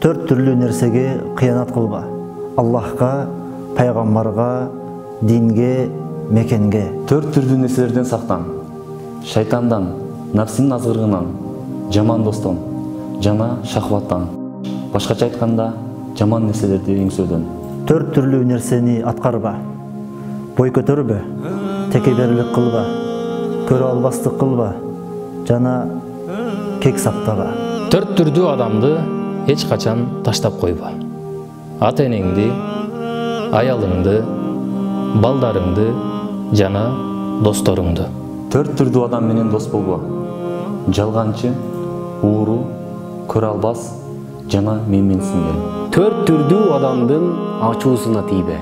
Төрт түрлүү нерсеге кыянат кылба. Аллахка, пайгамбарга, динге, мекенге. Төрт түрдүү нерселерден сактан. Шайтандан, нафсинин азгырыгынан, жаман достон жана шахваттан. Башкача айтканда, жаман нерселерди эңсөөдөн. Төрт түрлүү нерсени аткарба. Бой көтөрбө, текеберлик кылба, көрө албастык кылба, жана кек сактаба. Төрт түрдүү адамды эч качан таштап койбо. Ата-энеңди, аялыңды, балдарыңды жана досторуңду. Төрт түрдүү адам менен дос болбо. Жалганчы, ууру, көрө албас жана менменсинген. Төрт түрдүү адамдын ачуусуна тийбе.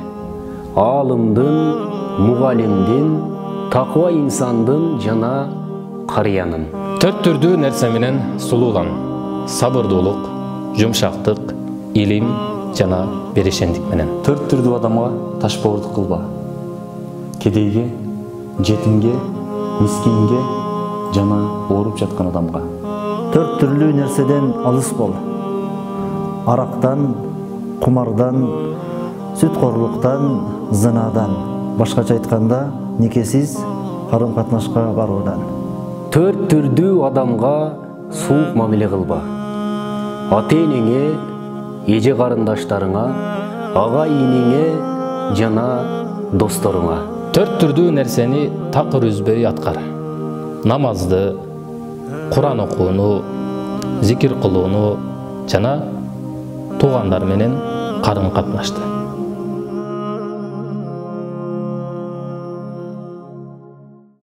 Аалымдын, мугалимдин, такыба инсандын жана карыянын. Төрт түрдүү нерсе менен сулуулан. Сабырдуулук, жумшактык, илим жана берешендик менен. Төрт түрдүү адамга ташбоордук кылба. Кедейге, жетимге, мискинге жана ооруп жаткан адамга. Төрт түрлүү нерседен алыс бол. Арактан, кумардан, сүткорлуктан, зынадан, башкача айтканда, никесиз карым-катнашка баруудан. Төрт түрдүү адамга суук мамиле кылба. Ата-энеңе, эже карындаштарыңа, ага-инеңе жана досторуңа. Төрт түрдүү нерсени такыр үзбөй аткар. Намазды, Куран окууну, зикир кылууну жана туугандар менен карым-катнашты.